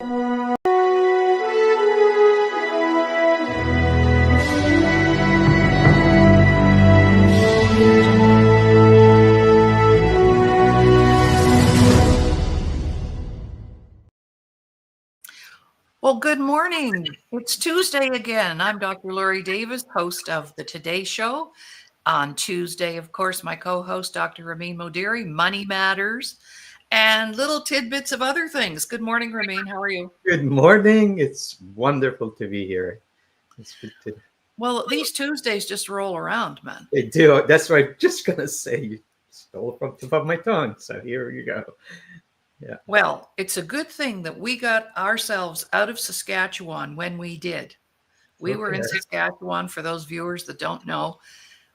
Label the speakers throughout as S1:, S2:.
S1: Well, good morning. It's Tuesday again. I'm Dr. Laurie Davis, host of the Today Show. On Tuesday, of course, my co-host, Dr. Ramin Modiri, Money Matters, and little tidbits of other things. Good morning, Ramin. How are you?
S2: Good morning. It's wonderful to be here. It's good to.
S1: Well, these Tuesdays just roll around, man.
S2: They do. That's what I'm just gonna say. You stole it from the tip of my tongue. So here you go. Yeah.
S1: Well, it's a good thing that we got ourselves out of Saskatchewan when we did. We were in Saskatchewan, for those viewers that don't know,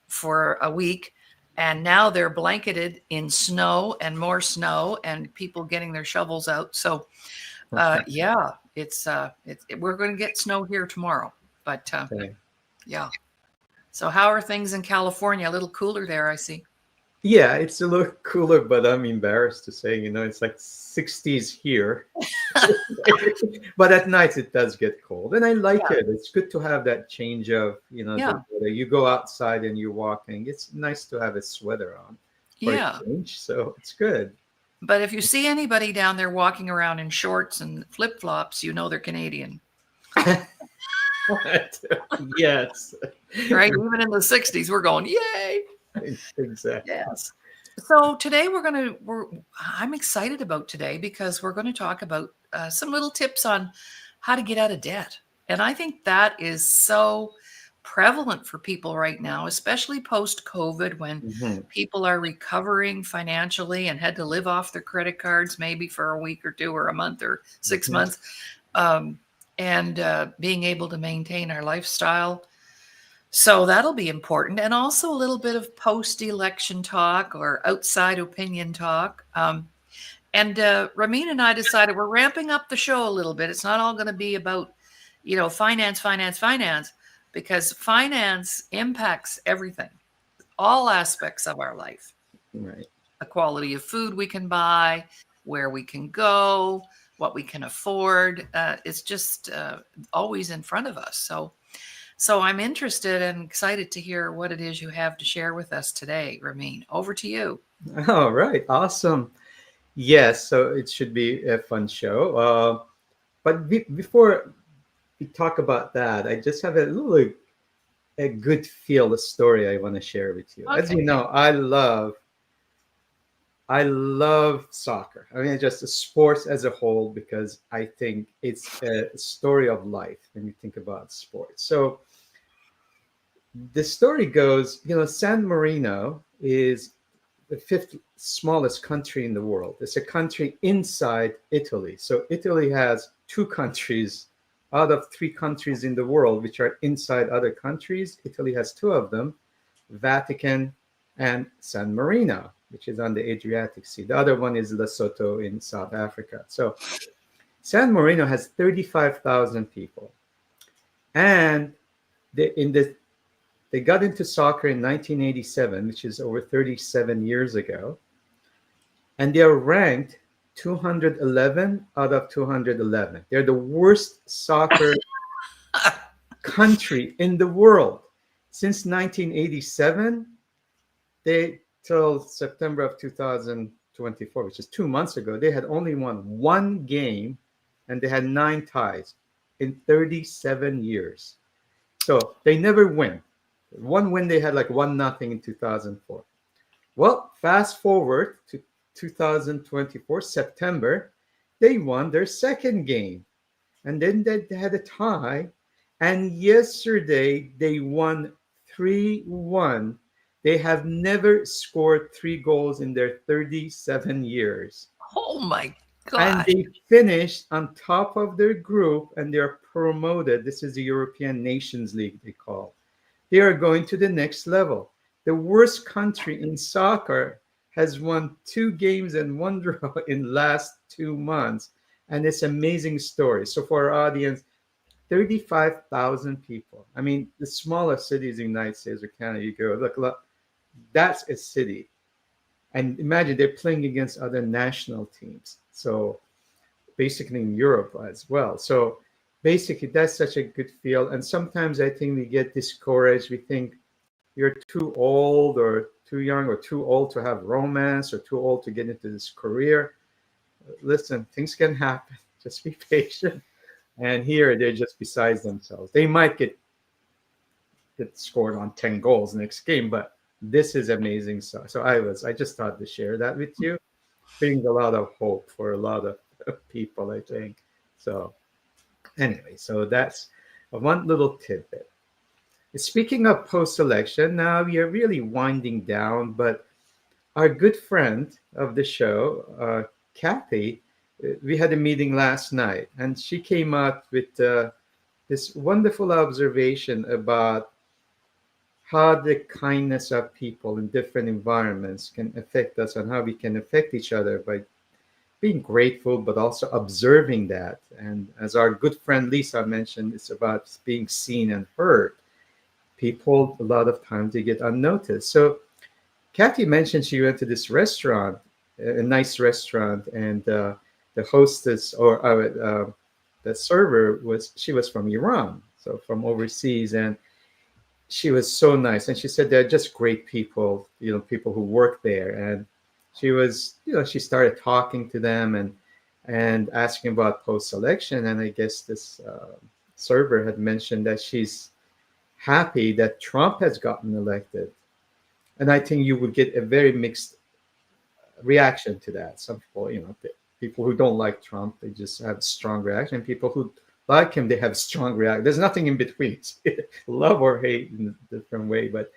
S1: for a week. And now they're blanketed in snow and more snow and people getting their shovels out. So, yeah, we're going to get snow here tomorrow. But yeah. So how are things in California? A little cooler there, I see.
S2: Yeah, it's a little cooler, but I'm embarrassed to say, it's like 60s here. But at night it does get cold, and I like it. It's good to have that change of, you go outside and you're walking. It's nice to have a sweater on for a change, so it's good.
S1: But if you see anybody down there walking around in shorts and flip-flops, you know they're Canadian.
S2: Yes.
S1: Right? Even in the 60s, we're going, yay!
S2: Exactly.
S1: Yes. So today I'm excited about today because we're going to talk about some little tips on how to get out of debt. And I think that is so prevalent for people right now, especially post-COVID, when people are recovering financially and had to live off their credit cards maybe for a week or two or a month or 6 months, and being able to maintain our lifestyle. So that'll be important. And also a little bit of post-election talk or outside opinion talk. And Ramin and I decided we're ramping up the show a little bit. It's not all going to be about, finance, because finance impacts everything, all aspects of our life.
S2: Right.
S1: The quality of food we can buy, where we can go, what we can afford. It's just always in front of us. So I'm interested and excited to hear what it is you have to share with us today, Ramin. Over to you.
S2: All right. Awesome. Yes. So it should be a fun show. But before we talk about that, I just have a good feel story I want to share with you. Okay. As you know, I love soccer. I mean, just the sports as a whole, because I think it's a story of life when you think about sports. So the story goes, San Marino is the fifth smallest country in the world. It's a country inside Italy. So Italy has two countries out of three countries in the world, which are inside other countries. Italy has two of them, Vatican and San Marino, which is on the Adriatic Sea. The other one is Lesotho in South Africa. So San Marino has 35,000 people. And they got into soccer in 1987, which is over 37 years ago. And they are ranked 211 out of 211. They're the worst soccer country in the world. Since 1987, till September of 2024, which is 2 months ago, they had only won one game and they had 9 ties in 37 years. So they never win. One win, they had like 1-0 in 2004. Well, fast forward to 2024, September, they won their second game. And then they had a tie. And yesterday, they won 3-1. They have never scored 3 goals in their 37 years.
S1: Oh, my God.
S2: And they finished on top of their group, and they're promoted. This is the European Nations League, they call. They are going to the next level. The worst country in soccer has won 2 games and 1 draw in last 2 months. And it's an amazing story. So for our audience, 35,000 people. I mean, the smallest cities in the United States or Canada, you go, look, that's a city. And imagine they're playing against other national teams. So basically in Europe as well. So basically, that's such a good feel. And sometimes I think we get discouraged. We think you're too old or too young or too old to have romance or too old to get into this career. Listen, things can happen. Just be patient. And here they're just besides themselves. They might get scored on 10 goals next game, but this is amazing stuff. So I just thought to share that with you. Brings a lot of hope for a lot of people, I think. So anyway, so that's one little tidbit. Speaking of post-election, now we are really winding down, but our good friend of the show, Kathy, we had a meeting last night, and she came up with this wonderful observation about how the kindness of people in different environments can affect us and how we can affect each other by being grateful, but also observing that. And as our good friend Lisa mentioned, it's about being seen and heard. People, a lot of times, they get unnoticed. So Kathy mentioned she went to this restaurant, a nice restaurant, and the hostess or the server was from Iran, so from overseas, and she was so nice. And she said they're just great people, people who work there. And she started talking to them and asking about post-election. And I guess this server had mentioned that she's happy that Trump has gotten elected. And I think you would get a very mixed reaction to that. Some people, people who don't like Trump, they just have strong reaction. People who like him, they have strong reaction. There's nothing in between. Love or hate in a different way. But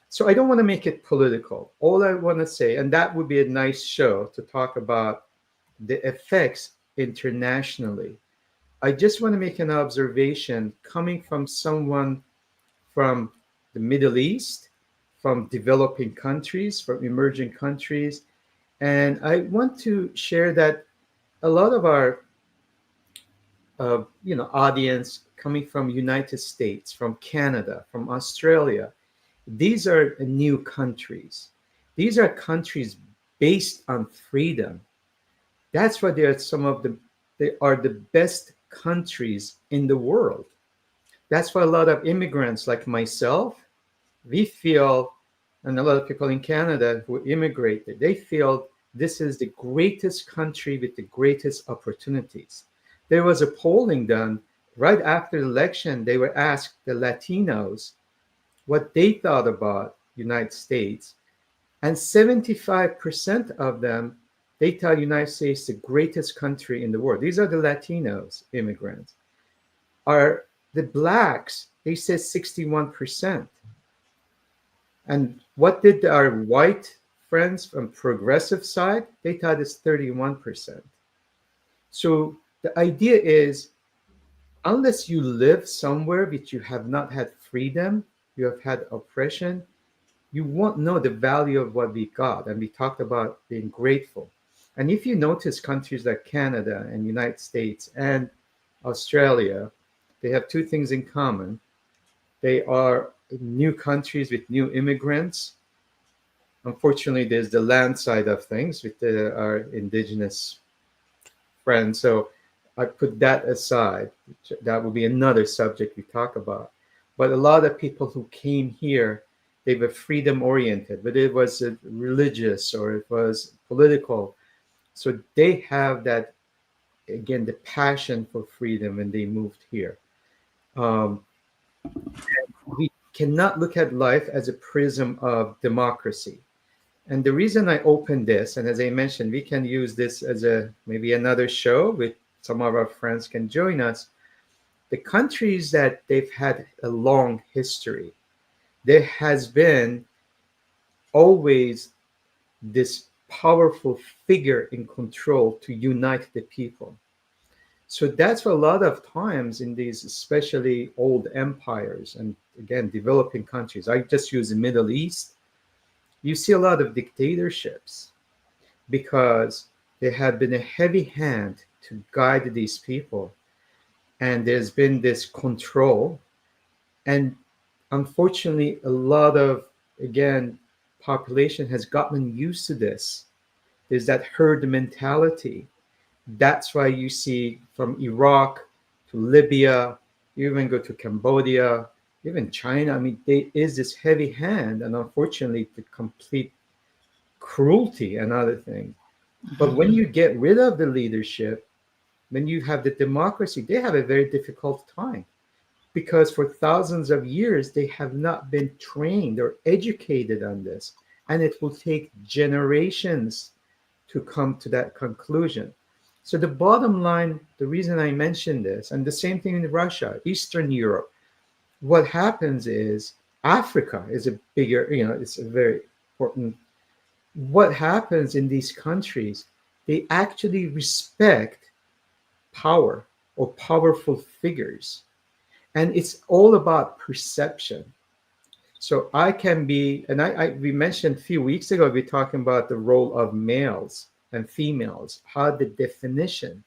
S2: so I don't want to make it political. All I want to say, and that would be a nice show to talk about the effects internationally. I just want to make an observation coming from someone from the Middle East, from developing countries, from emerging countries. And I want to share that a lot of our audience coming from United States, from Canada, from Australia, these are new countries. These are countries based on freedom. That's why they are the best countries in the world. That's why a lot of immigrants like myself, we feel, and a lot of people in Canada who immigrated, they feel this is the greatest country with the greatest opportunities. There was a polling done right after the election. They were asked the Latinos what they thought about United States, and 75% of them, they tell United States the greatest country in the world. These are the Latinos immigrants. Are the blacks, they say 61%. And what did our white friends from progressive side? They thought it's 31%. So the idea is, unless you live somewhere which you have not had freedom, you have had oppression, you won't know the value of what we got. And we talked about being grateful. And if you notice countries like Canada and United States and Australia, they have two things in common. They are new countries with new immigrants. Unfortunately, there's the land side of things with our indigenous friends. So I put that aside. That will be another subject we talk about. But a lot of people who came here, they were freedom oriented, but it was religious or it was political. So they have that, again, the passion for freedom when they moved here. Um, we cannot look at life as a prism of democracy. And the reason I opened this, and as I mentioned, we can use this as maybe another show with some of our friends can join us. The countries that they've had a long history, there has been always this powerful figure in control to unite the people. So that's why a lot of times in these, especially old empires and again, developing countries, I just use the Middle East, you see a lot of dictatorships because there had been a heavy hand to guide these people. And there's been this control. And unfortunately, a lot of, again, population has gotten used to this. There's that herd mentality. That's why you see from Iraq to Libya, you even go to Cambodia, even China. I mean, there is this heavy hand, and unfortunately, the complete cruelty and other things. But
S1: Mhm.
S2: when you get rid of the leadership, when you have the democracy, they have a very difficult time because for thousands of years they have not been trained or educated on this. And it will take generations to come to that conclusion. So, the bottom line, the reason I mentioned this, and the same thing in Russia, Eastern Europe, what happens is Africa is a bigger, it's a very important. What happens in these countries, they actually respect power or powerful figures. And it's all about perception. So I can be, and we mentioned a few weeks ago, we talking about the role of males and females, how the definition.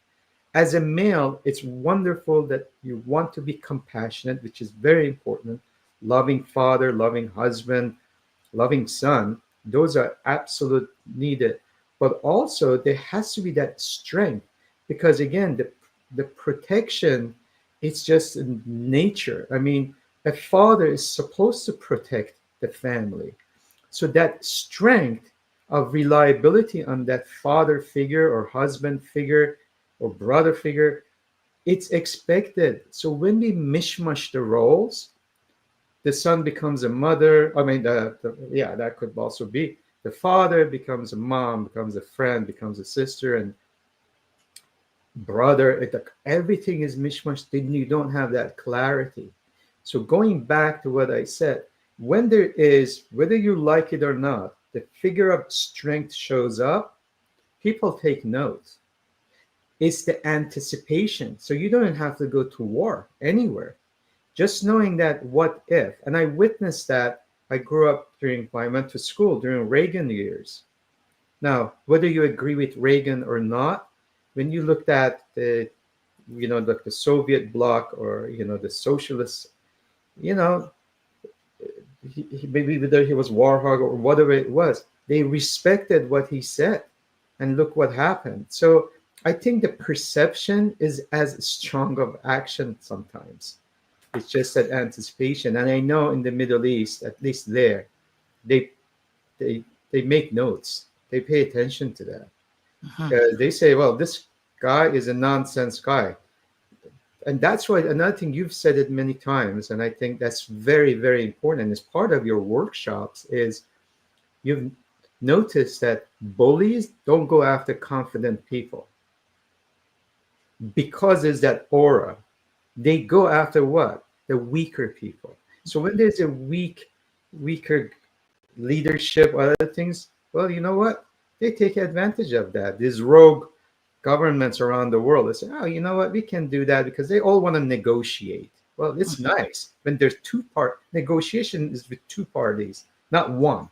S2: As a male, it's wonderful that you want to be compassionate, which is very important. Loving father, loving husband, loving son, those are absolute needed. But also there has to be that strength because again, the protection, it's just in nature. I mean, a father is supposed to protect the family. So that strength of reliability on that father figure or husband figure or brother figure, it's expected. So when we mishmash the roles, the son becomes a mother. I mean, yeah, that could also be the father becomes a mom, becomes a friend, becomes a sister and brother. Everything is mishmash. Then you don't have that clarity. So going back to what I said, when there is, whether you like it or not, the figure of strength shows up, people take note. It's the anticipation. So you don't have to go to war anywhere. Just knowing that what if, and I witnessed that. I grew up I went to school during Reagan years. Now, whether you agree with Reagan or not, when you looked at like the Soviet bloc or, the socialists, you know, maybe whether he was war hog or whatever it was, they respected what he said. And look what happened. So I think the perception is as strong of action sometimes. It's just that anticipation. And I know in the Middle East, at least there, they they they make notes. They pay attention to that
S1: Mhm.
S2: because they say, "Well, this guy is a nonsense guy," and that's why another thing you've said it many times, and I think that's very very important. As part of your workshops, is you've noticed that bullies don't go after confident people because there's that aura. They go after what? The weaker people. So when there's a weaker leadership, other things, well, you know what? They take advantage of that. These rogue governments around the world, they say, oh, you know what? We can do that because they all want to negotiate. Well, it's
S1: Mhm.
S2: nice when there's two-part negotiation is with two parties, not one.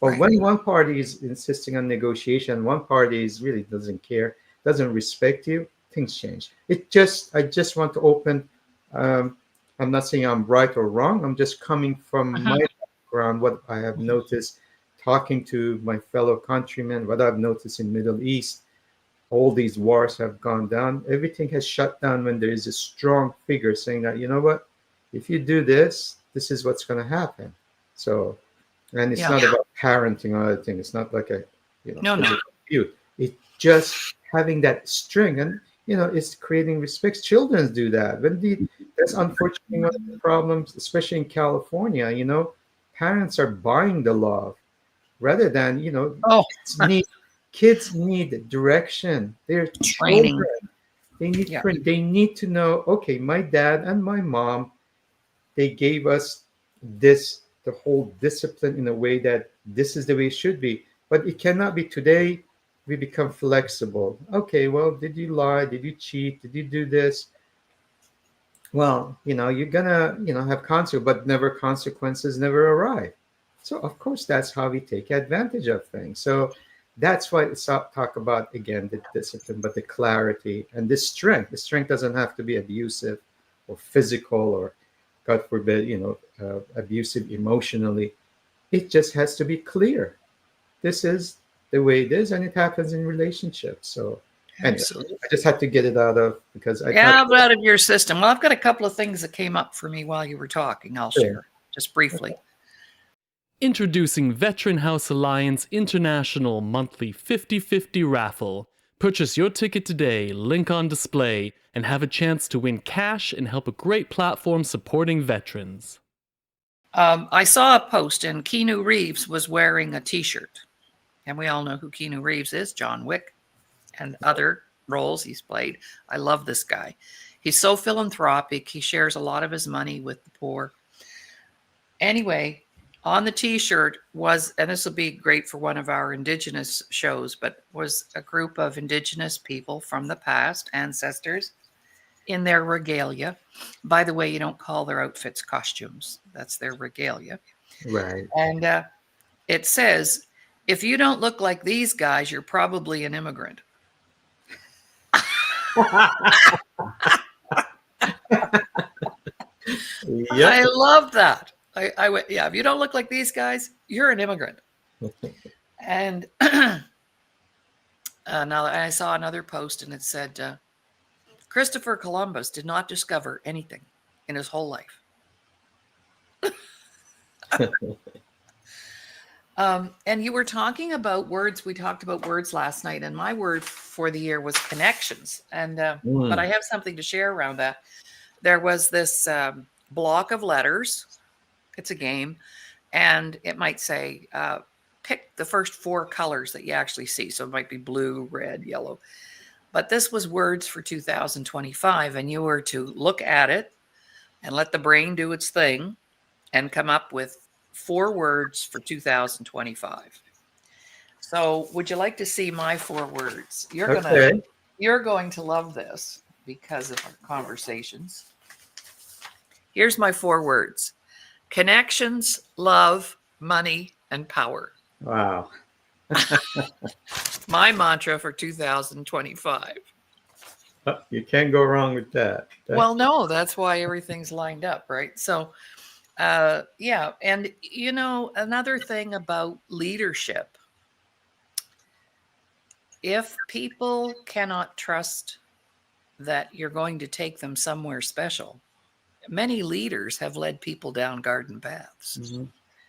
S2: But
S1: Right.
S2: when one party is insisting on negotiation, one party is really doesn't care, doesn't respect you, things change. I just want to open. Um, I'm not saying I'm right or wrong. I'm just coming from my
S1: Mhm.
S2: background, what I have
S1: Mhm.
S2: noticed, talking to my fellow countrymen, what I've noticed in Middle East. All these wars have gone down. Everything has shut down when there is a strong figure saying that, you know what, if you do this, this is what's going to happen. So and it's
S1: Yeah.
S2: not about parenting or other thing. It's not like a
S1: No, no.
S2: physical abuse. It's just having that string, and it's creating respect. Children do that. That's unfortunately one of the problems, especially in California. Parents are buying the love rather than
S1: Oh,
S2: kids need kids need direction. They're
S1: training.
S2: children. They need
S1: Yeah.
S2: they need to know. Okay, my dad and my mom, they gave us the whole discipline in a way that this is the way it should be, but it cannot be today. We become flexible. Okay, well, did you lie, did you cheat, did you do this? Well, you're gonna have consequences, but never consequences never arrive. So of course that's how we take advantage of things. So that's why it's talk about again the discipline, but the clarity and the strength. The strength doesn't have to be abusive or physical or God forbid, abusive emotionally. It just has to be clear. This is the way it is, and it happens in relationships. So Anyway,
S1: Absolutely.
S2: I just had to get it out of because I thought,
S1: Yeah, out of your system. Well, I've got a couple of things that came up for me while you were talking. I'll
S2: sure.
S1: share just briefly.
S3: Introducing Veteran House Alliance International Monthly 50/50 Raffle. Purchase your ticket today, link on display, and have a chance to win cash and help a great platform supporting veterans.
S1: I saw a post, and Keanu Reeves was wearing a T-shirt, and we all know who Keanu Reeves is, John Wick, and other roles he's played. I love this guy. He's so philanthropic. He shares a lot of his money with the poor. Anyway, on the T-shirt was, and this will be great for one of our Indigenous shows, but was a group of Indigenous people from the past, ancestors, in their regalia. By the way, you don't call their outfits costumes. That's their regalia.
S2: Right.
S1: And it says, if you don't look like these guys, you're probably an immigrant.
S2: Yep.
S1: I love that. I went, yeah, if you don't look like these guys, you're an immigrant. And now I saw another post and it said, Christopher Columbus did not discover anything in his whole life. And you were talking about words. We talked about words last night, and my word for the year was connections. And but I have something to share around that. There was this block of letters. It's a game, and it might say pick the first 4 colors that you actually see. So it might be blue, red, yellow. But this was words for 2025, and you were to look at it and let the brain do its thing and come up with 4 words for 2025. So would you like to see my 4 words? You're going to love this because of our conversations. Here's my 4 words: connections, love, money, and power.
S2: Wow.
S1: My mantra for 2025.
S2: You can't go wrong with that.
S1: Well, no, that's why everything's lined up, right? So, yeah. And, another thing about leadership, if people cannot trust that you're going to take them somewhere special, many leaders have led people down garden paths,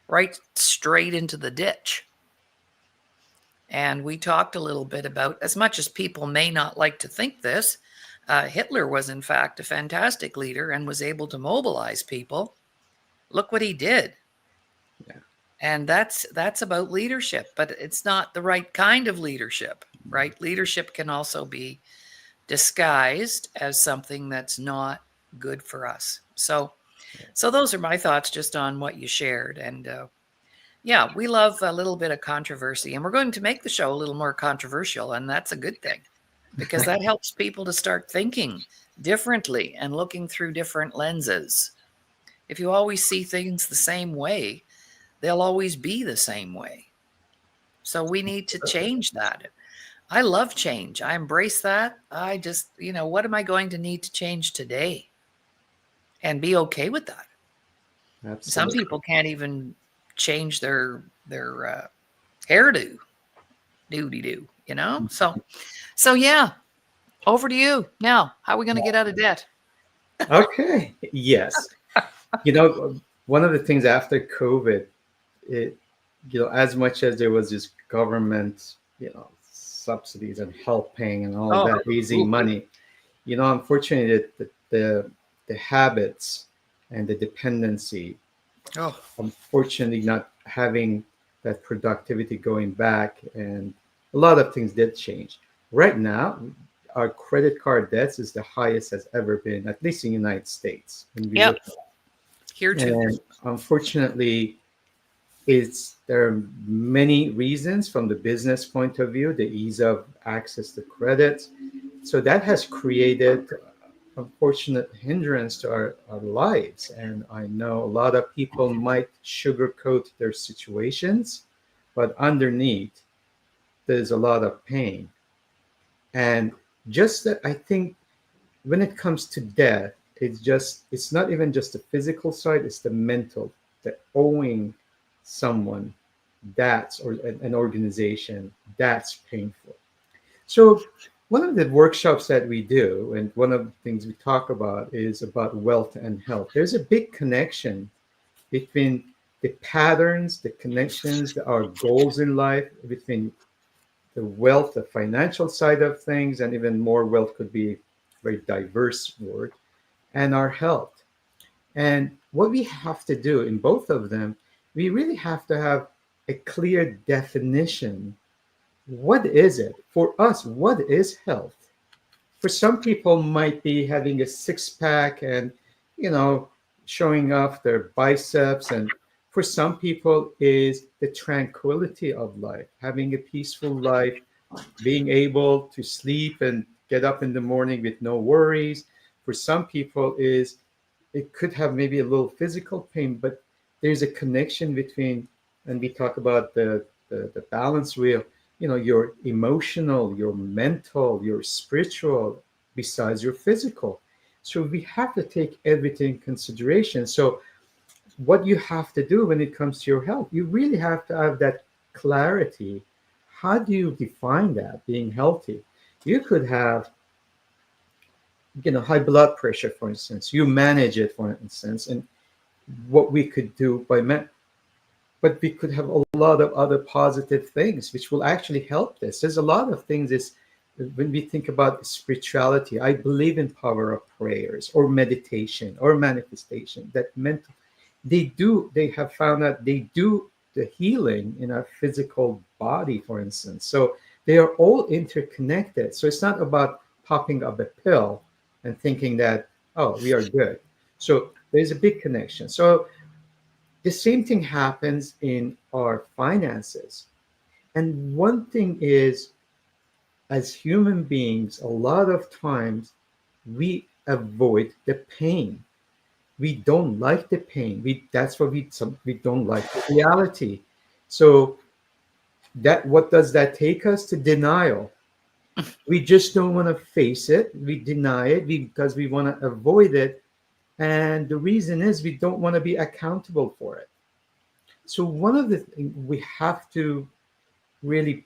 S1: right straight into the ditch. And we talked a little bit about, as much as people may not like to think this, Hitler was in fact a fantastic leader and was able to mobilize people. Look what he did.
S2: Yeah.
S1: And that's about leadership, but it's not the right kind of leadership, right? Leadership can also be disguised as something that's not good for us. So those are my thoughts just on what you shared. And yeah, we love a little bit of controversy, and we're going to make the show a little more controversial, and that's a good thing because that helps people to start thinking differently and looking through different lenses. If you always see things the same way, they'll always be the same way. So we need to change that. I love change. I embrace that. I just, what am I going to need to change today? And be okay with that.
S2: Absolutely.
S1: Some people can't even change their hairdo, doody-doo, So yeah, over to you. Now, how are we going to get out of debt?
S2: Okay. Yes. One of the things after COVID, as much as there was this government, subsidies and helping and all that easy money, unfortunately, the habits and the dependency, unfortunately, not having that productivity going back, and a lot of things did change. Right now, our credit card debts is the highest has ever been, at least in the United States.
S1: Yep. Here too.
S2: And unfortunately, there are many reasons from the business point of view, the ease of access to credit. So that has created unfortunate hindrance to our lives. And I know a lot of people might sugarcoat their situations, but underneath, there's a lot of pain. And just that, I think when it comes to death, it's not even just the physical side, it's the mental, the owing someone or an organization, that's painful. So one of the workshops that we do, and one of the things we talk about is about wealth and health. There's a big connection between the patterns, the connections, our goals in life, between the wealth, the financial side of things, and even more wealth could be a very diverse word, and our health. And what we have to do in both of them, we really have to have a clear definition. What is it? For us, what is health? For some people might be having a six pack and, you know, showing off their biceps, and for some people is the tranquility of life, having a peaceful life, being able to sleep and get up in the morning with no worries. For some people is it could have maybe a little physical pain, but there's a connection between, and we talk about the balance wheel, you know, your emotional, your mental, your spiritual, besides your physical. So we have to take everything in consideration. So what you have to do when it comes to your health, you really have to have that clarity. How do you define that being healthy? You could have, you know, high blood pressure, for instance. You manage it, for instance, and what we could do but we could have a lot of other positive things which will actually help this. There's a lot of things is when we think about spirituality, I believe in power of prayers or meditation or manifestation. That mental, they have found that they do the healing in our physical body, for instance. So they are all interconnected. So it's not about popping up a pill and thinking that, oh, we are good. So there's a big connection. So the same thing happens in our finances. And one thing is, as human beings, a lot of times we avoid the pain. We don't like the pain. That's what we don't like the reality. So that what does that take us to? Denial. We just don't want to face it. We deny it because we want to avoid it. And the reason is we don't want to be accountable for it. So one of the things we have to really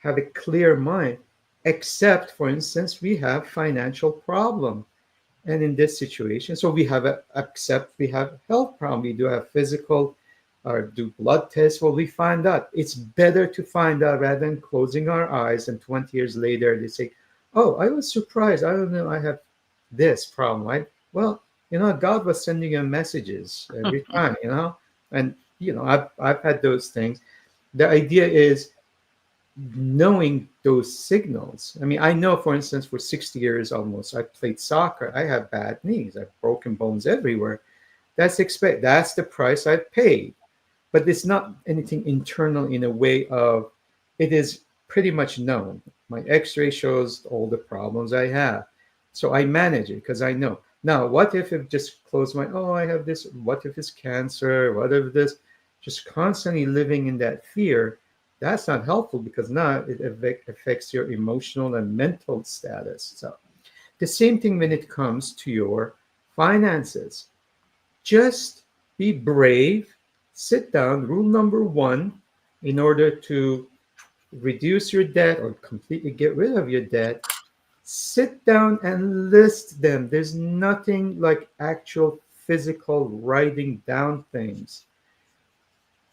S2: have a clear mind, except for instance, we have financial problem. And in this situation, so we have accept we have health problem. We do have physical or do blood tests. Well, we find out it's better to find out rather than closing our eyes and 20 years later they say, oh, I was surprised. I don't know, I have this problem, right? Well, you know, God was sending you messages every time, you know, and you know, I've had those things. The idea is knowing those signals. I mean, I know, for instance, for 60 years almost, I played soccer. I have bad knees. I've broken bones everywhere. That's the price I've paid. But it's not anything internal in a way of it is pretty much known. My x-ray shows all the problems I have. So I manage it because I know. Now, what if it just close my, oh, I have this, what if it's cancer? What if this? Just constantly living in that fear, that's not helpful because now it affects your emotional and mental status. So the same thing when it comes to your finances. Just be brave, sit down. Rule number one, in order to reduce your debt or completely get rid of your debt, sit down and list them. There's nothing like actual physical writing down things.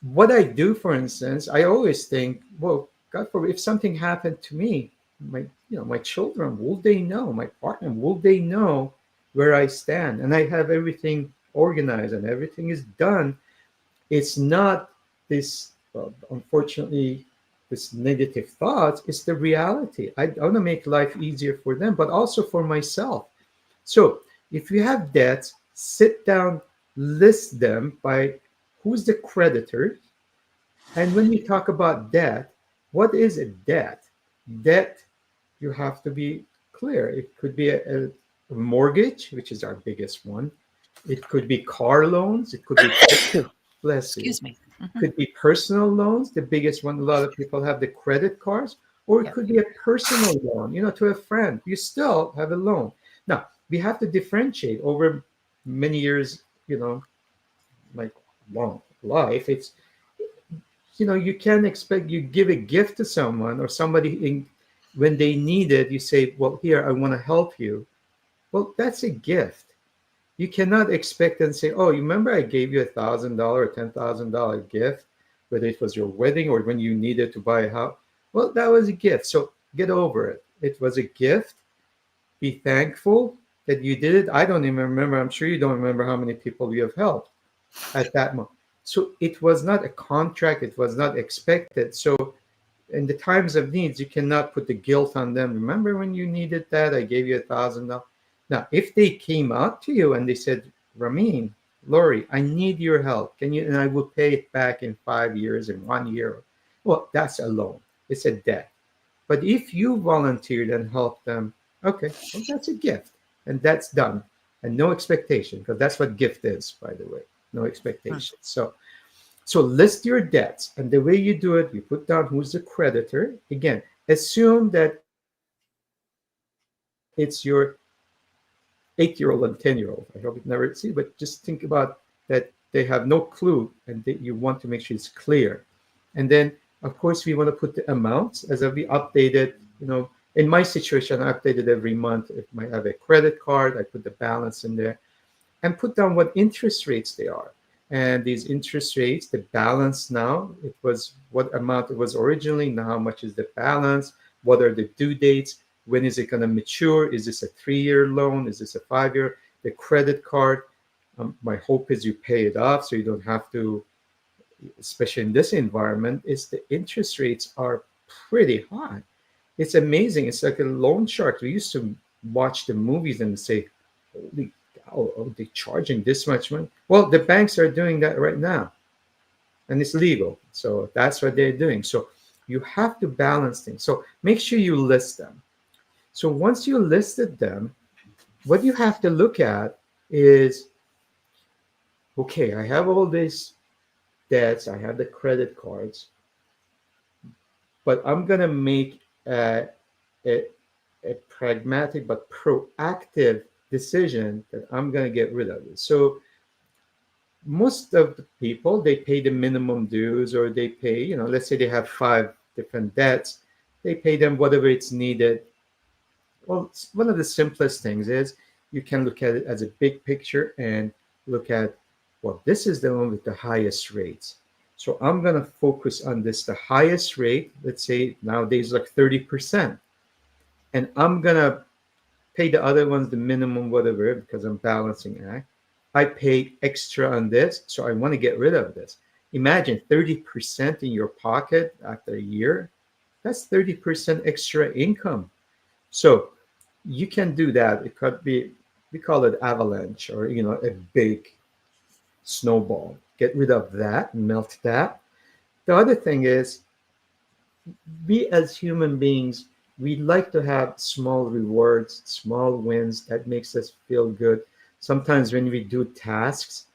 S2: What I do, for instance, I always think, well, God forbid, if something happened to me, my children, will they know? My partner, will they know where I stand? And I have everything organized and everything is done. It's not this, unfortunately, this negative thoughts. It's the reality. I want to make life easier for them, but also for myself. So if you have debts, sit down, list them by who's the creditor. And when we talk about debt, what is a debt? Debt, you have to be clear. It could be a mortgage, which is our biggest one. It could be car loans. It could be, bless you.
S1: Excuse me.
S2: Could be personal loans, the biggest one. A lot of people have the credit cards, or it could be a personal loan, to a friend. You still have a loan. Now, we have to differentiate over many years, like long life. You can't expect you give a gift to someone or somebody When they need it, you say, well, here, I want to help you. Well, that's a gift. You cannot expect and say, oh, you remember I gave you $1,000 or $10,000 gift, whether it was your wedding or when you needed to buy a house. Well, that was a gift. So get over it. It was a gift. Be thankful that you did it. I don't even remember. I'm sure you don't remember how many people you have helped at that moment. So it was not a contract. It was not expected. So in the times of needs, you cannot put the guilt on them. Remember when you needed that? I gave you $1,000. Now, if they came out to you and they said, Ramin, Laurie, I need your help. Can you? And I will pay it back in 5 years, in 1 year. Well, that's a loan. It's a debt. But if you volunteered and helped them, okay, well, that's a gift. And that's done. And no expectation, because that's what gift is, by the way. No expectation. So list your debts. And the way you do it, you put down who's the creditor. Again, assume that it's your 8-year-old and 10-year-old. I hope you never see, but just think about that they have no clue and that you want to make sure it's clear. And then, of course, we want to put the amounts as we updated. In my situation, I updated every month. If I have a credit card, I put the balance in there and put down what interest rates they are. And these interest rates, the balance now, it was what amount it was originally. Now, how much is the balance? What are the due dates? When is it going to mature? Is this a 3-year loan? Is this a 5-year? The credit card, my hope is you pay it off so you don't have to, especially in this environment, is the interest rates are pretty high. It's amazing. It's like a loan shark. We used to watch the movies and say, holy cow, are they charging this much money? Well, the banks are doing that right now. And it's legal. So that's what they're doing. So you have to balance things. So make sure you list them. So once you listed them, what you have to look at is, okay, I have all these debts, I have the credit cards, but I'm going to make a pragmatic but proactive decision that I'm going to get rid of it. So most of the people, they pay the minimum dues, or they pay, let's say they have 5 different debts, they pay them whatever it's needed. Well, one of the simplest things is you can look at it as a big picture and look at, well, this is the one with the highest rates. So I'm going to focus on this, the highest rate, let's say nowadays like 30%. And I'm going to pay the other ones the minimum, whatever, because I'm balancing act. I pay extra on this, so I want to get rid of this. Imagine 30% in your pocket after a year. That's 30% extra income. So you can do that. It could be, we call it avalanche, or a big snowball. Get rid of that, melt that. The other thing is, we as human beings, we like to have small rewards, small wins that makes us feel good. Sometimes when we do tasks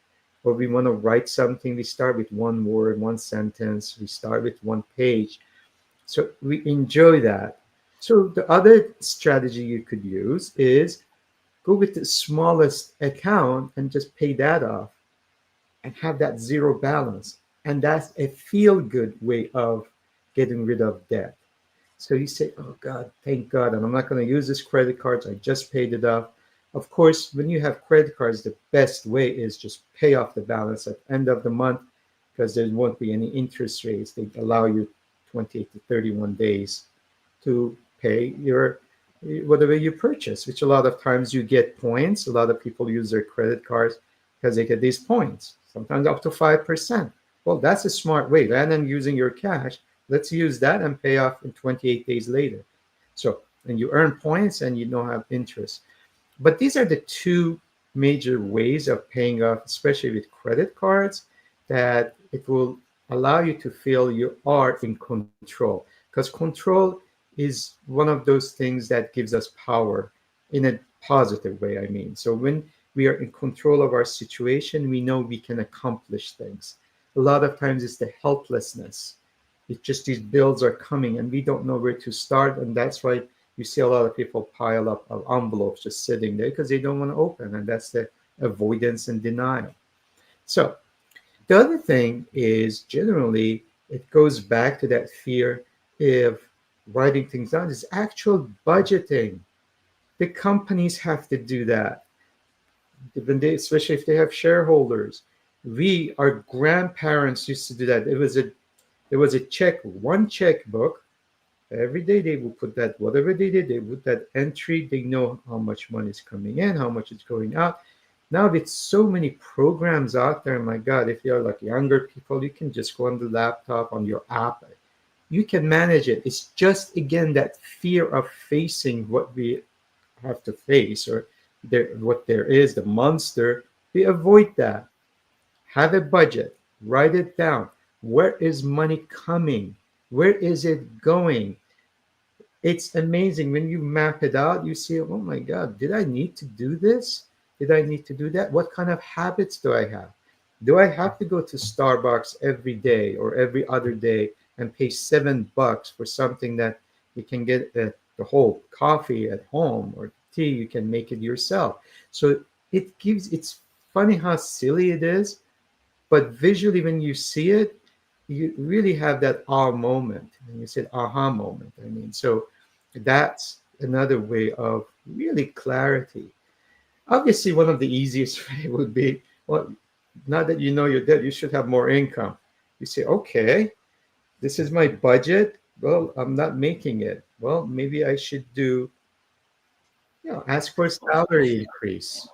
S2: or we want to write something, we start with one word, one sentence, we start with one page. So we enjoy that. So the other strategy you could use is go with the smallest account and just pay that off and have that zero balance. And that's a feel-good way of getting rid of debt. So you say, oh God, thank God, and I'm not going to use this credit cards. I just paid it off. Of course, when you have credit cards, the best way is just pay off the balance at the end of the month, because there won't be any interest rates. They allow you 28 to 31 days to pay your whatever you purchase, which a lot of times you get points. A lot of people use their credit cards because they get these points, sometimes up to 5%. Well, that's a smart way. Rather than using your cash, let's use that and pay off in 28 days later. So, and you earn points and you don't have interest. But these are the 2 major ways of paying off, especially with credit cards, that it will allow you to feel you are in control. Because control is one of those things that gives us power in a positive way, I mean. So when we are in control of our situation, we know we can accomplish things. A lot of times it's the helplessness. It's just these bills are coming and we don't know where to start. And that's why you see a lot of people pile up of envelopes just sitting there because they don't want to open. And that's the avoidance and denial. So the other thing is, generally, it goes back to that fear of writing things down. It's actual budgeting. The companies have to do that, when they, especially if they have shareholders. We, our grandparents used to do that. There was a check, one checkbook. Every day they would put that, whatever they did, they put that entry. They know how much money is coming in, how much is going out. Now with so many programs out there, my God, if you're like younger people, you can just go on the laptop, on your app. You can manage it. It's just again that fear of facing what we have to face, or what there is, the monster. We avoid that. Have a budget, write it down. Where is money coming? Where is it going? It's amazing when you map it out. You see, oh my God, did I need to do this? Did I need to do that? What kind of habits do I have? Do I have to go to Starbucks every day or every other day and pay $7 for something that you can get the whole coffee at home, or tea, you can make it yourself? So it's funny how silly it is, but visually when you see it, you really have that ah moment, and you said aha moment, I mean. So that's another way of really clarity. Obviously one of the easiest way would be, well, now that you know your debt, you should have more income. You say, okay, this is my budget. Well, I'm not making it. Well, maybe I should do, ask for a salary increase.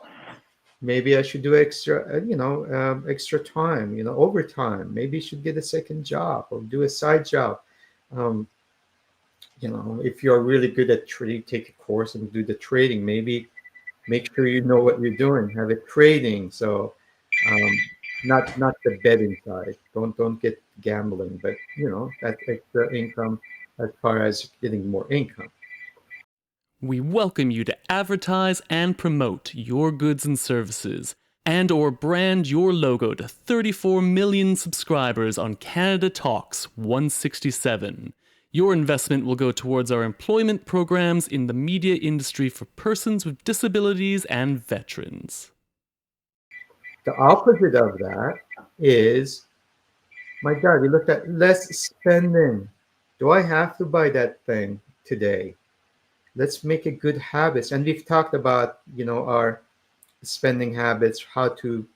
S2: Maybe I should do extra, extra time, overtime. Maybe you should get a second job or do a side job. Um, if you're really good at trading, take a course and do the trading. Maybe make sure you know what you're doing. Have it trading. So, um, not the betting side. Don't get gambling, but that extra income as far as getting more income.
S3: We welcome you to advertise and promote your goods and services, and or brand your logo to 34 million subscribers on Canada Talks 167. Your investment will go towards our employment programs in the media industry for persons with disabilities and veterans.
S2: The opposite of that is, my God, you look at less spending. Do I have to buy that thing today? Let's make a good habits. And we've talked about, our spending habits, how to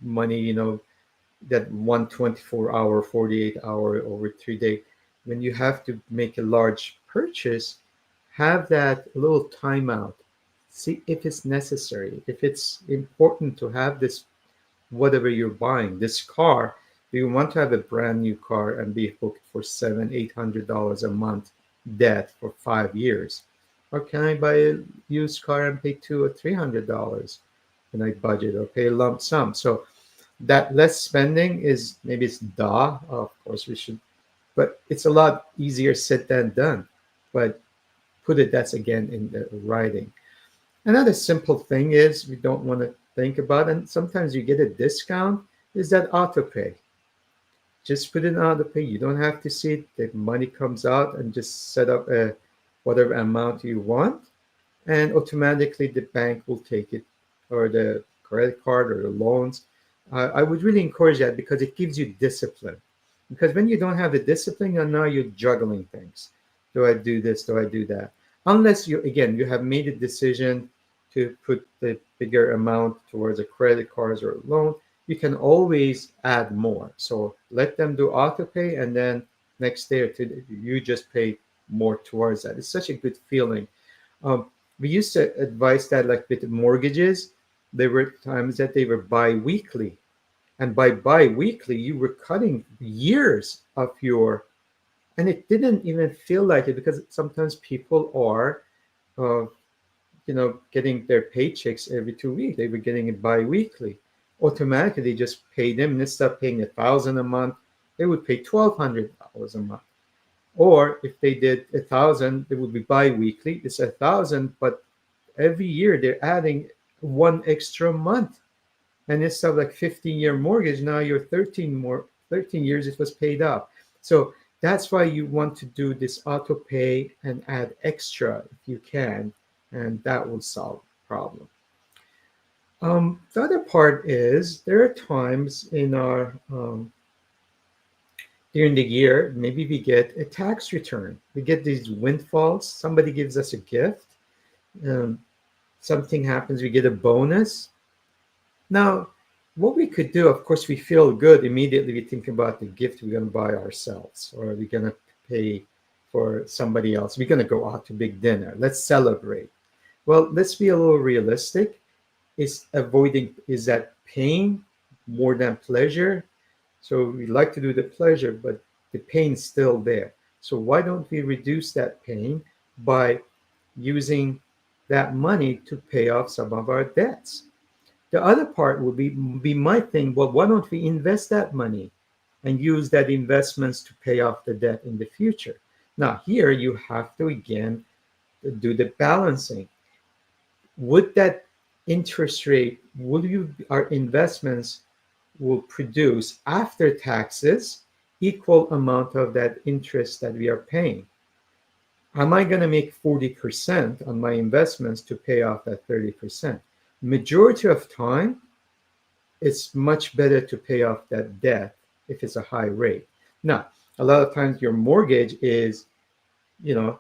S2: money, that 124-hour, 48-hour, over 3 day. When you have to make a large purchase, have that little timeout. See if it's necessary, if it's important to have this, whatever you're buying, this car. Do you want to have a brand new car and be hooked for $700-800 a month debt for 5 years? Or can I buy a used car and pay $200 or $300? Can I budget or pay a lump sum? So that less spending is, maybe it's of course we should, but it's a lot easier said than done. But that's again in the writing. Another simple thing is we don't want to think about, and sometimes you get a discount, is that auto pay. Just put it on auto pay. You don't have to see it. The money comes out and just set up a whatever amount you want, and automatically the bank will take it, or the credit card or the loans. I would really encourage that because it gives you discipline. Because when you don't have the discipline, and now you're juggling things. Do I do this? Do I do that? Unless you have made a decision to put the bigger amount towards a credit card or a loan, you can always add more. So let them do auto pay, and then next day or two, you just pay more towards that. It's such a good feeling. We used to advise that, like with mortgages, there were times that they were bi-weekly. And by bi-weekly, you were cutting years of your, and it didn't even feel like it, because sometimes people are, uh, getting their paychecks every 2 weeks. They were getting it bi-weekly. Automatically, they just paid them, and instead of paying $1,000 a month, they would pay $1,200 a month. Or if they did 1,000, it would be bi-weekly. It's 1,000, but every year they're adding one extra month. And instead of like 15-year mortgage, now you're 13 years it was paid off. So that's why you want to do this auto pay and add extra if you can, and that will solve the problem. The other part is, there are times in our during the year, maybe we get a tax return. We get these windfalls. Somebody gives us a gift. Um, Something happens, we get a bonus. Now, what we could do, of course, we feel good immediately. We think about the gift we're going to buy ourselves, or we're going to pay for somebody else. We're going to go out to big dinner. Let's celebrate. Well, let's be a little realistic. Is that pain more than pleasure? So we like to do the pleasure, but the pain's still there. So why don't we reduce that pain by using that money to pay off some of our debts? The other part would be my thing. Well, why don't we invest that money and use that investments to pay off the debt in the future? Now, here you have to again do the balancing. Would that interest rate, would you our investments will produce after taxes equal amount of that interest that we are paying? Am I going to make 40% on my investments to pay off that 30%? Majority of time, it's much better to pay off that debt if it's a high rate. Now, a lot of times your mortgage is, you know,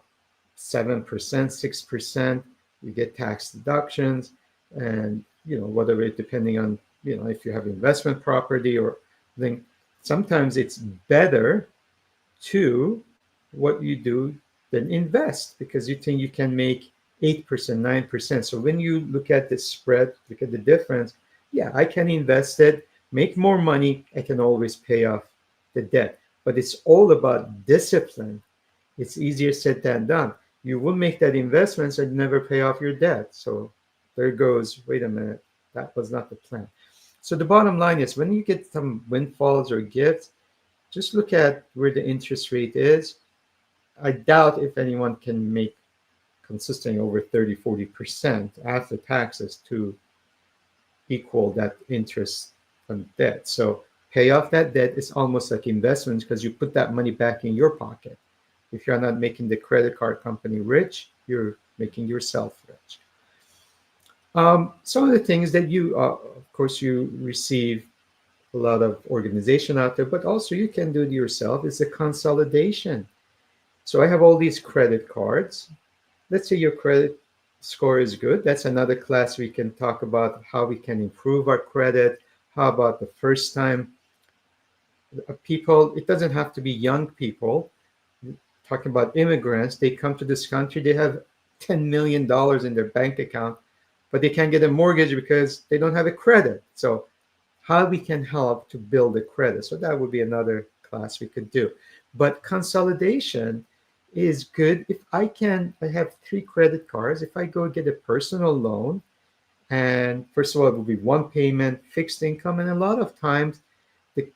S2: 7%, 6%. You get tax deductions, and whatever, depending on if you have investment property or thing. Sometimes it's better to what you do than invest because you think you can make 8%, 9%. So when you look at the spread, look at the difference, yeah, I can invest it, make more money, I can always pay off the debt. But it's all about discipline. It's easier said than done. You will make that investment and never pay off your debt. So there goes, wait a minute, that was not the plan. So the bottom line is when you get some windfalls or gifts, just look at where the interest rate is. I doubt if anyone can make consistently over 30, 40% after taxes to equal that interest on debt. So pay off that debt is almost like investments because you put that money back in your pocket. If you're not making the credit card company rich, you're making yourself rich. Some of the things that of course, you receive a lot of organization out there, but also you can do it yourself. It's a consolidation. So I have all these credit cards. Let's say your credit score is good. That's another class we can talk about how we can improve our credit. How about the first time people? It doesn't have to be young people. Talking about immigrants, they come to this country, they have $10 million in their bank account, but they can't get a mortgage because they don't have a credit. So how we can help to build a credit. So that would be another class we could do. But consolidation is good. If I have 3 credit cards. If I go get a personal loan, and first of all, it will be one payment, fixed income, and a lot of times the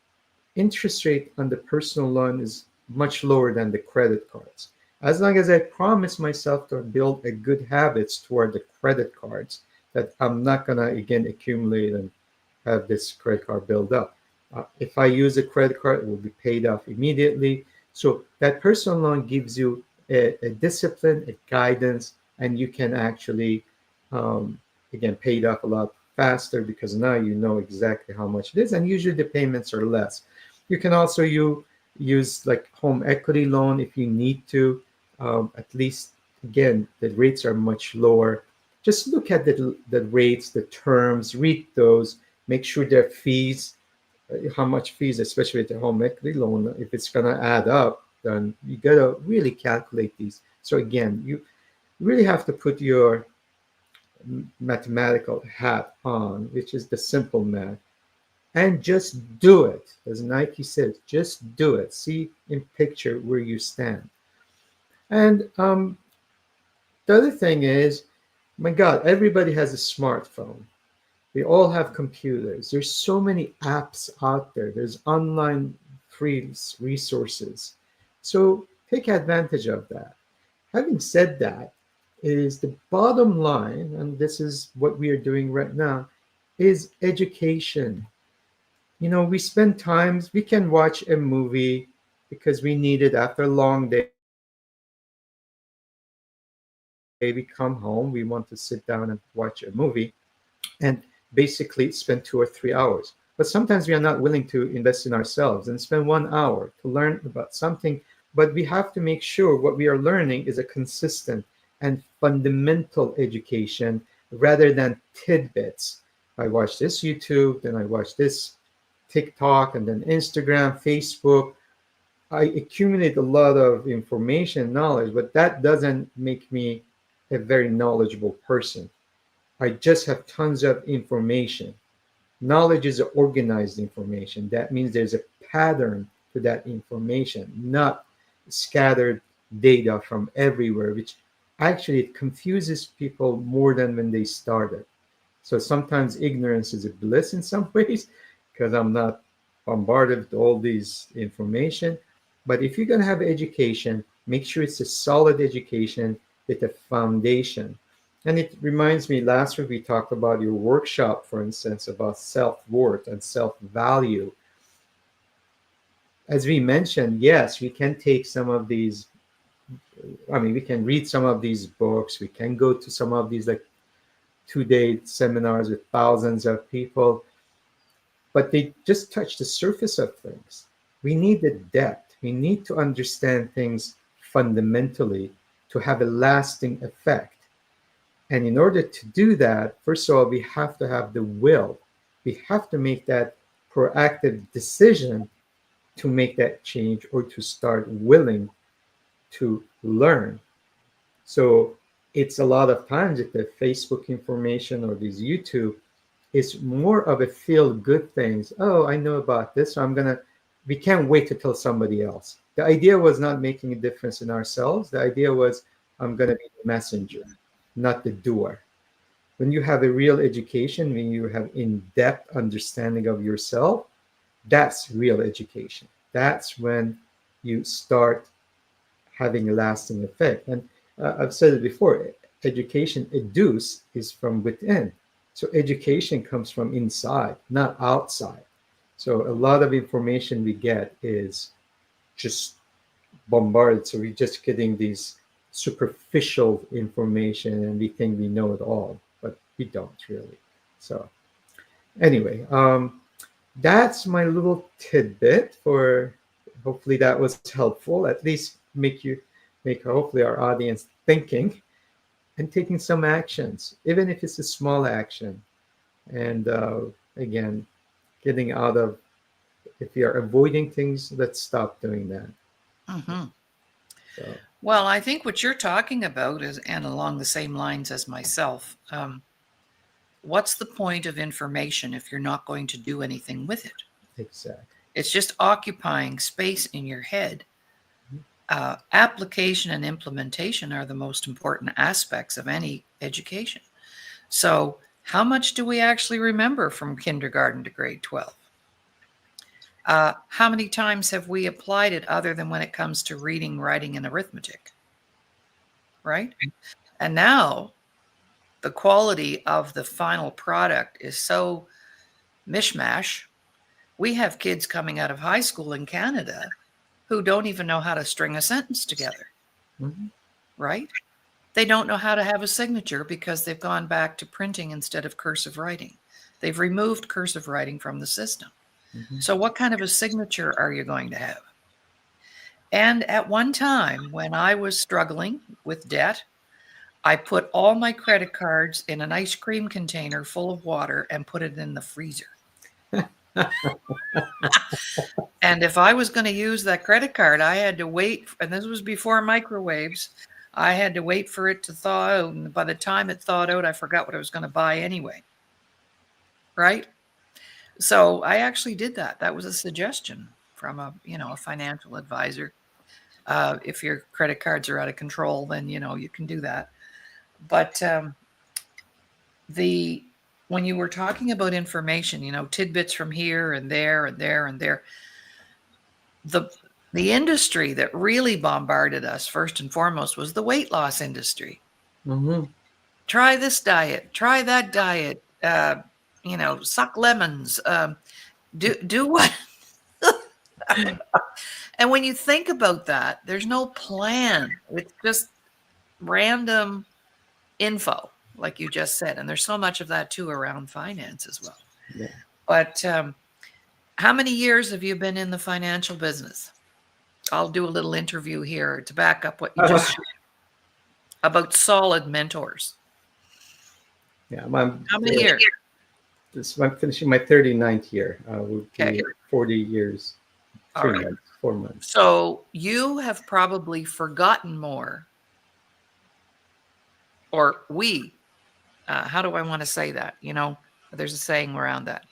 S2: interest rate on the personal loan is much lower than the credit cards. As long as I promise myself to build a good habits toward the credit cards, that I'm not gonna again accumulate and have this credit card build up. If I use a credit card, it will be paid off immediately. So that personal loan gives you a discipline, a guidance, and you can actually, again, pay it off a lot faster because now you know exactly how much it is, and usually the payments are less. You can also use like home equity loan if you need to. At least, again, the rates are much lower. Just look at the rates, the terms, read those, make sure their fees, how much fees, especially with the home equity loan, if it's going to add up, then you got to really calculate these. So again, you really have to put your mathematical hat on, which is the simple math, and just do it. As Nike says, just do it. See in picture where you stand. And the other thing is, my God, everybody has a smartphone. We all have computers. There's so many apps out there. There's online free resources. So take advantage of that. Having said that, is the bottom line, and this is what we are doing right now, is education. We spend times, we can watch a movie because we need it after a long day. We come home, we want to sit down and watch a movie and basically spend 2 or 3 hours. But sometimes we are not willing to invest in ourselves and spend 1 hour to learn about something. But we have to make sure what we are learning is a consistent and fundamental education rather than tidbits. I watch this YouTube, then I watch this TikTok, and then Instagram, Facebook. I accumulate a lot of information, knowledge, but that doesn't make me a very knowledgeable person. I just have tons of information. Knowledge is organized information. That means there's a pattern to that information, not scattered data from everywhere, which actually it confuses people more than when they started. So sometimes ignorance is a bliss in some ways because I'm not bombarded with all these information. But if you're going to have education, make sure it's a solid education with a foundation. And it reminds me, last week we talked about your workshop, for instance, about self-worth and self-value. As we mentioned, yes, we can take some of these, I mean, we can read some of these books, we can go to some of these like 2-day seminars with thousands of people, but they just touch the surface of things. We need the depth. We need to understand things fundamentally to have a lasting effect. And in order to do that, first of all, we have to have the will. We have to make that proactive decision to make that change or to start willing to learn. So it's a lot of times that the Facebook information or these YouTube is more of a feel good things. Oh, I know about this, so we can't wait to tell somebody else. The idea was not making a difference in ourselves. The idea was I'm going to be the messenger, not the doer. When you have a real education, when you have in-depth understanding of yourself, that's real education. That's when you start having a lasting effect. And I've said it before, education, educe, is from within. So education comes from inside, not outside. So a lot of information we get is just bombarded. So we're just getting these superficial information and we think we know it all, but we don't really. So anyway, that's my little tidbit for, hopefully that was helpful, at least make hopefully our audience thinking and taking some actions, even if it's a small action. And again, getting out of, if you are avoiding things, let's stop doing that.
S1: Mm-hmm.
S2: So.
S1: Well, I think what you're talking about is, and along the same lines as myself, what's the point of information if you're not going to do anything with it?
S2: Exactly.
S1: It's just occupying space in your head. Application and implementation are the most important aspects of any education. So how much do we actually remember from kindergarten to grade 12? How many times have we applied it other than when it comes to reading, writing, and arithmetic? Right? And now the quality of the final product is so mishmash. We have kids coming out of high school in Canada who don't even know how to string a sentence together.
S2: Mm-hmm.
S1: Right? They don't know how to have a signature because they've gone back to printing instead of cursive writing. They've removed cursive writing from the system.
S2: Mm-hmm.
S1: So what kind of a signature are you going to have? And at one time when I was struggling with debt, I put all my credit cards in an ice cream container full of water and put it in the freezer. And if I was going to use that credit card, I had to wait, and this was before microwaves, I had to wait for it to thaw out. And by the time it thawed out, I forgot what I was going to buy anyway. Right? So I actually did that. That was a suggestion from a financial advisor. If your credit cards are out of control, then, you can do that. But when you were talking about information, tidbits from here and there and there and there, the industry that really bombarded us first and foremost was the weight loss industry.
S2: Mm-hmm.
S1: Try this diet, try that diet, suck lemons, do what? And when you think about that, there's no plan. It's just random info, like you just said. And there's so much of that too around finance as well.
S2: Yeah.
S1: But How many years have you been in the financial business? I'll do a little interview here to back up what you just shared about solid mentors.
S2: Yeah,
S1: How many years?
S2: I'm finishing my 39th year. Will
S1: Okay.
S2: be 40 years,
S1: All
S2: 3
S1: right.
S2: months, 4 months.
S1: So you have probably forgotten more, or how do I want to say that? There's a saying around that.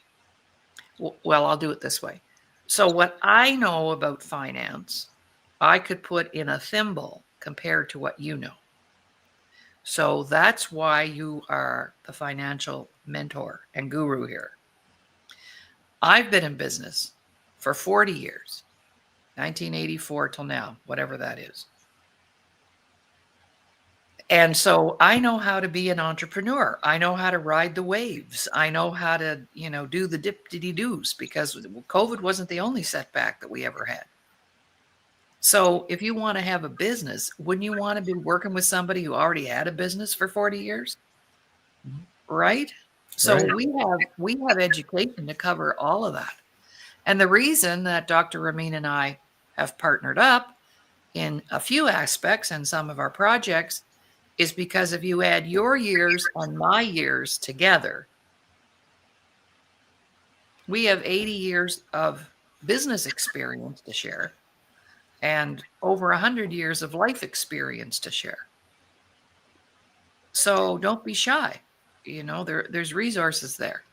S1: Well, I'll do it this way. So what I know about finance, I could put in a thimble compared to what you know. So that's why you are the financial mentor and guru here. I've been in business for 40 years, 1984 till now, whatever that is. And so I know how to be an entrepreneur. I know how to ride the waves. I know how to, do the dip-diddy-doos, because COVID wasn't the only setback that we ever had. So if you want to have a business, wouldn't you want to be working with somebody who already had a business for 40 years? Right? So
S2: Right.
S1: we have education to cover all of that. And the reason that Dr. Ramin and I have partnered up in a few aspects and some of our projects is because if you add your years and my years together, we have 80 years of business experience to share and over 100 years of life experience to share. So don't be shy. There's resources there.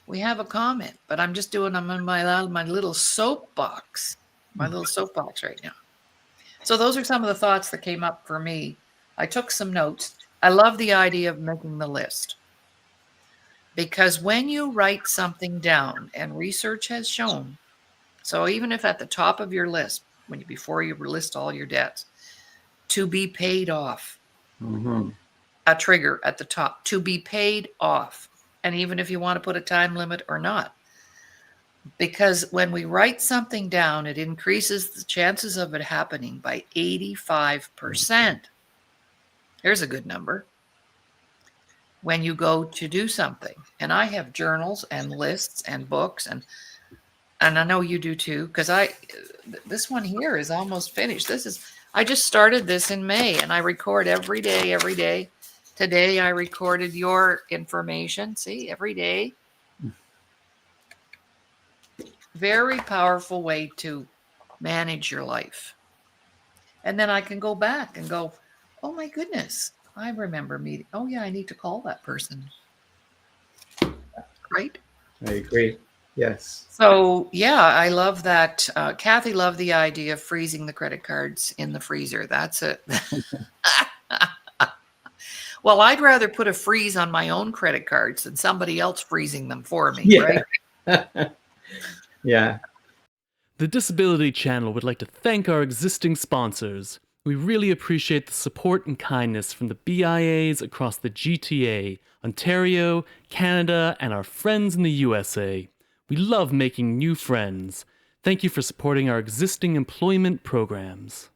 S1: We have a comment, but I'm just doing them in my little soapbox, right now. So those are some of the thoughts that came up for me. I took some notes. I love the idea of making the list, because when you write something down, and research has shown, so even if at the top of your list, before you list all your debts, to be paid off,
S2: Mm-hmm.
S1: a trigger at the top, to be paid off. And even if you want to put a time limit or not, because when we write something down, it increases the chances of it happening by 85%. Here's a good number. When you go to do something, and I have journals and lists and books, and I know you do too, because this one here is almost finished. I just started this in May, and I record every day. Today I recorded your information. See, every day. Very powerful way to manage your life. And then I can go back and go, oh my goodness, I remember meeting. Oh yeah, I need to call that person. Right?
S2: I agree. Yes.
S1: So yeah, I love that. Kathy loved the idea of freezing the credit cards in the freezer. That's it. Well, I'd rather put a freeze on my own credit cards than somebody else freezing them for me,
S2: Yeah.
S1: right?
S2: Yeah.
S3: The Disability Channel would like to thank our existing sponsors. We really appreciate the support and kindness from the BIAs across the GTA, Ontario, Canada, and our friends in the USA. We love making new friends. Thank you for supporting our existing employment programs.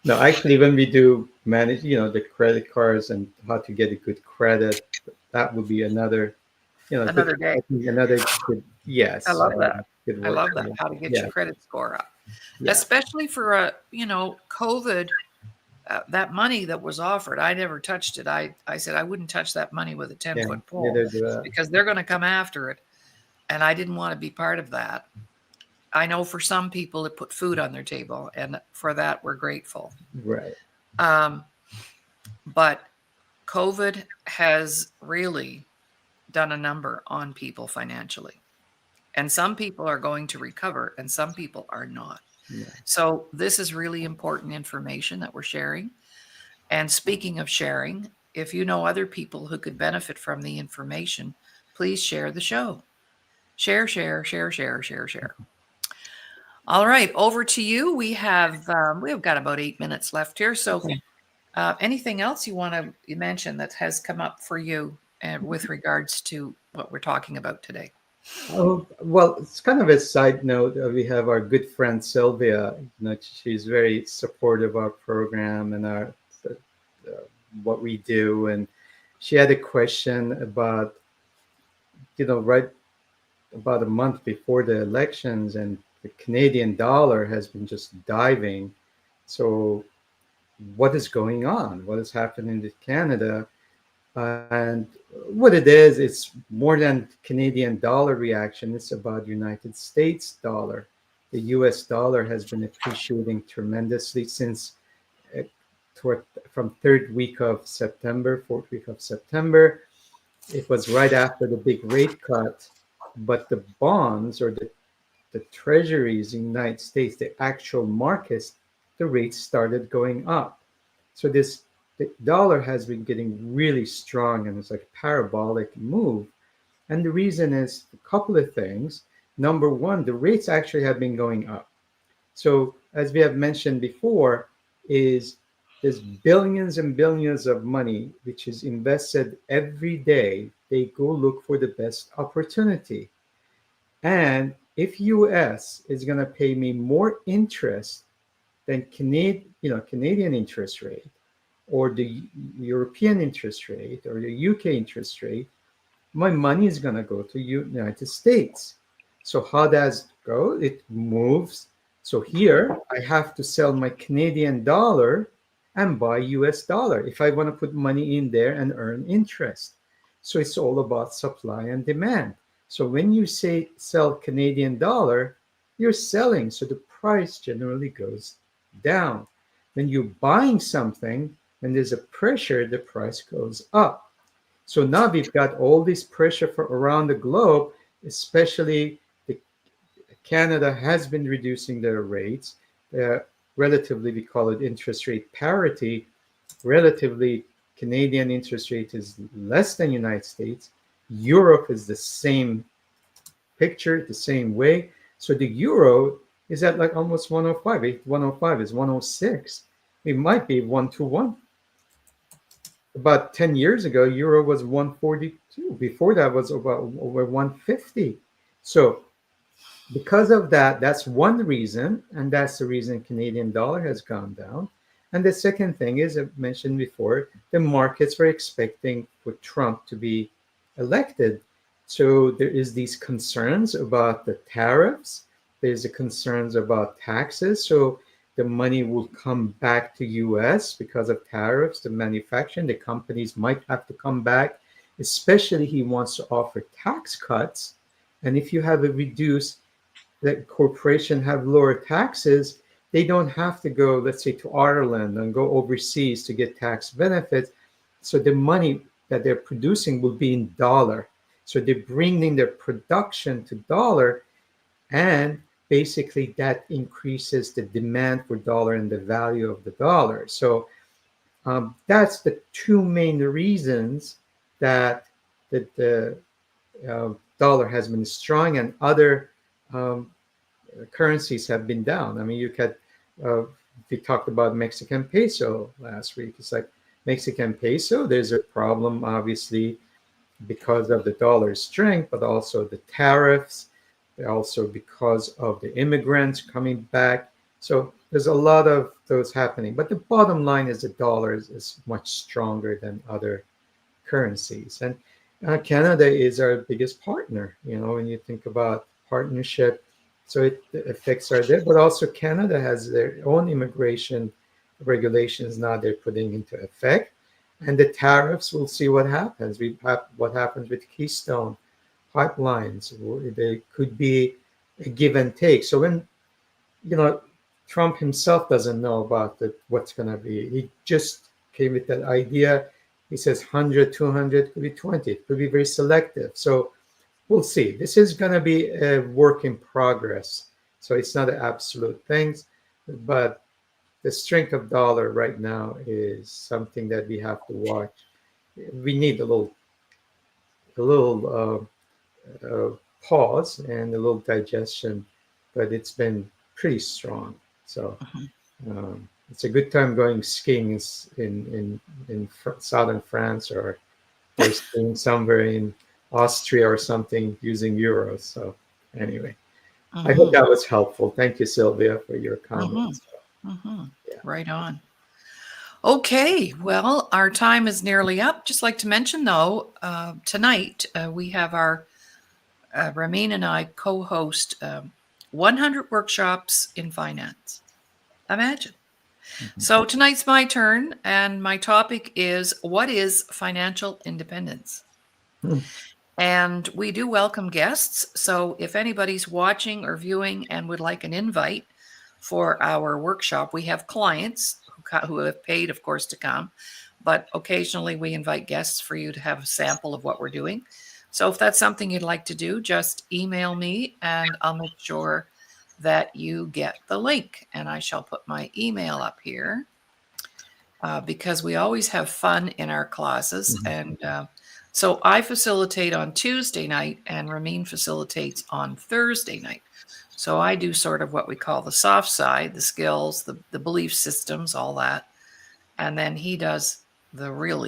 S2: No, actually, when we do manage, the credit cards and how to get a good credit, that would be another,
S1: Another day.
S2: I think another good, yes.
S1: I love that.
S2: Good
S1: I
S2: work.
S1: love that. How to get
S2: Yeah.
S1: your credit score up,
S2: Yeah.
S1: especially for COVID. That money that was offered, I never touched it. I said I wouldn't touch that money with a 10-foot pole,
S2: Neither do I.
S1: because they're going to come after it, and I didn't want to be part of that. I know for some people it put food on their table, and for that we're grateful.
S2: Right.
S1: But COVID has really done a number on people financially, and some people are going to recover and some people are not.
S2: Yeah.
S1: So this is really important information that we're sharing. And speaking of sharing, if you know other people who could benefit from the information, please share the show. Share. All right, over to you. We have got about 8 minutes left here. So anything else you want to mention that has come up for you with regards to what we're talking about today?
S2: Oh, well, it's kind of a side note. We have our good friend Sylvia. She's very supportive of our program and our what we do. And she had a question about, right about a month before the elections, and the Canadian dollar has been just diving. So, what is going on? What is happening to Canada? And what it is, it's more than Canadian dollar reaction. It's about United States dollar. The U.S. dollar has been appreciating tremendously since uh, toward, from third week of September, fourth week of September. It was right after the big rate cut, but the bonds or the treasuries in the United States, the actual markets, the rates started going up. So the dollar has been getting really strong, and it's like a parabolic move. And the reason is a couple of things. Number one, the rates actually have been going up. So as we have mentioned before, is there's billions and billions of money which is invested every day. They go look for the best opportunity. And if US is going to pay me more interest than Canadian interest rate, or the European interest rate, or the UK interest rate, my money is going to go to United States. So how does it go? It moves. So here I have to sell my Canadian dollar and buy US dollar if I want to put money in there and earn interest. So it's all about supply and demand. So when you say sell Canadian dollar, you're selling. So the price generally goes down. When you're buying something, when there's a pressure, the price goes up. So now we've got all this pressure for around the globe, especially Canada has been reducing their rates. Relatively, we call it interest rate parity. Relatively, Canadian interest rate is less than United States. Europe is the same picture, the same way. So the euro is at like almost 105. 105 is 106. It might be 1 to 1. About 10 years ago, euro was 142. Before that was about over 150. So because of that, that's one reason, and that's the reason Canadian dollar has gone down. And the second thing is, I mentioned before, the markets were expecting for Trump to be elected. So there is these concerns about the tariffs. There's the concerns about taxes. So the money will come back to US because of tariffs, the manufacturing, the companies might have to come back, especially he wants to offer tax cuts. And if you have a reduced, that corporation have lower taxes, they don't have to go, let's say, to Ireland and go overseas to get tax benefits. So the money that they're producing will be in dollar. So they're bringing their production to dollar, and basically that increases the demand for dollar and the value of the dollar. So that's the two main reasons that the dollar has been strong, and other currencies have been down. I mean, we talked about Mexican peso last week. It's like Mexican peso, there's a problem, obviously, because of the dollar's strength, but also the tariffs, also because of the immigrants coming back. So there's a lot of those happening. But the bottom line is the dollar is much stronger than other currencies. And Canada is our biggest partner, when you think about partnership. So it affects our there, but also Canada has their own immigration regulations now they're putting into effect. And the tariffs, we'll see what happens. What happens with Keystone pipelines. There could be a give and take. So when, Trump himself doesn't know about what's going to be. He just came with that idea. He says 100, 200, could be 20. It could be very selective. So we'll see. This is going to be a work in progress. So it's not an absolute thing, but the strength of dollar right now is something that we have to watch. We need a little pause and a little digestion, but it's been pretty strong. So it's a good time going skiing in southern France, or skiing somewhere in Austria or something using euros. So anyway, I hope that was helpful. Thank you, Sylvia, for your comments.
S1: Yeah. Right on. Okay, well, our time is nearly up. Just like to mention, though, tonight we have our Ramin and I co-host 100 workshops in finance. Imagine. So tonight's my turn, and my topic is, what is financial independence? And we do welcome guests. So if anybody's watching or viewing and would like an invite for our workshop, we have clients who have paid, of course, to come, but occasionally we invite guests for you to have a sample of what we're doing. So if that's something you'd like to do, just email me and I'll make sure that you get the link. And I shall put my email up here because we always have fun in our classes. And so I facilitate on Tuesday night and Ramin facilitates on Thursday night. So I do sort of what we call the soft side, the skills, the belief systems, all that. And then he does the real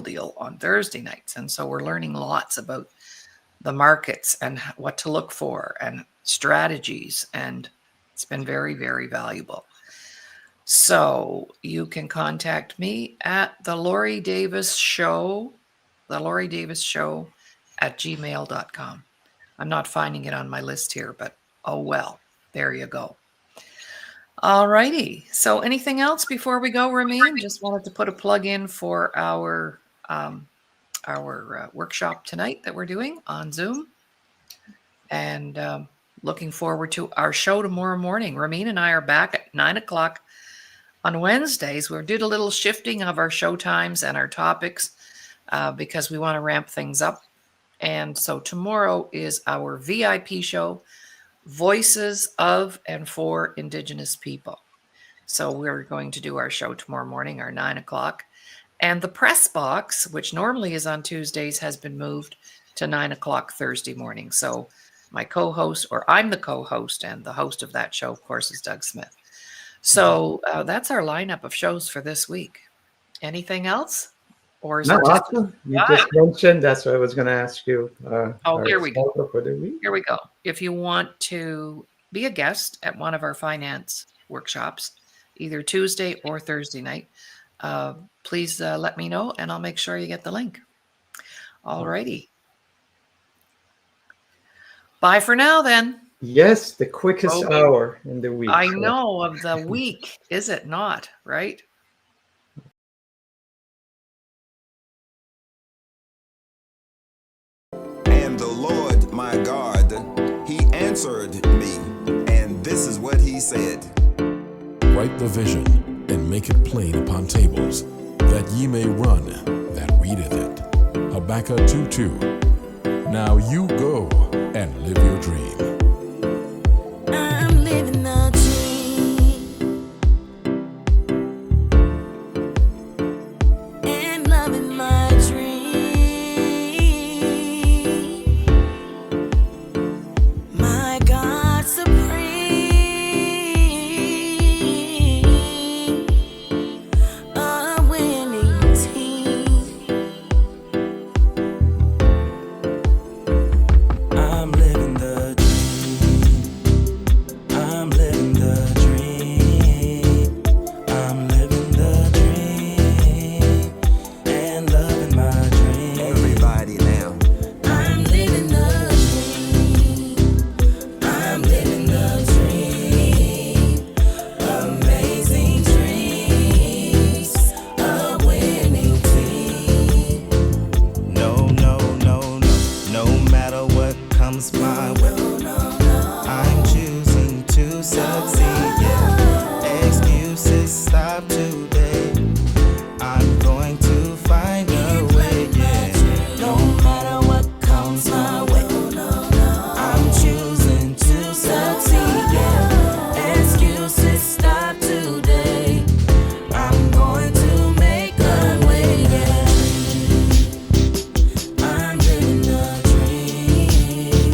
S1: deal on Thursday nights. And so we're learning lots about the markets and what to look for and strategies. And it's been very, very valuable. So you can contact me at the Laurie Davis Show at gmail.com. I'm not finding it on my list here, but oh well, there you go. All righty. So anything else before we go, Ramin? Just wanted to put a plug in for our workshop tonight that we're doing on Zoom. And looking forward to our show tomorrow morning. Ramin and I are back at 9 o'clock on Wednesdays. We did a little shifting of our show times and our topics because we want to ramp things up. And so tomorrow is our VIP show, Voices of and for Indigenous People. So we're going to do our show tomorrow morning, our 9 o'clock. And the press box, which normally is on Tuesdays, has been moved to 9 o'clock Thursday morning. So my co-host, or I'm the co-host, and the host of that show, of course, is Doug Smith. So that's our lineup of shows for this week. Anything else? Or is
S2: No,
S1: it just
S2: awesome. You just mentioned, that's what I was going to ask you.
S1: here we go.
S2: For the week.
S1: Here we go. If you want to be a guest at one of our finance workshops, either Tuesday or Thursday night, please let me know and I'll make sure you get the link. All righty. Bye for now then.
S2: Yes, the quickest hour in the week.
S1: I know, of the week, is it not? Right?
S4: And the Lord my God, he answered me, and this is what he said.
S5: Write the vision and make it plain upon tables, that ye may run that readeth it. Habakkuk 2:2. Now you go and live your dream.
S6: I'm living the dream and loving my dream. My God supreme, a winning team. I'm living the dream. I'm living the dream. I'm living the dream and loving my dream.
S4: Everybody now.
S6: I'm living the dream. I'm living the dream. Amazing dreams, a winning team.
S7: No, no, no, no. No matter what comes my way, I'm choosing to succeed. Yeah. Excuses stop today. I'm going to find a way. Yeah.
S6: No matter what comes my way, I'm choosing to succeed. Yeah. Excuses stop today. I'm going to make a way. Yeah. I'm living the dream.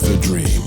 S5: the dream.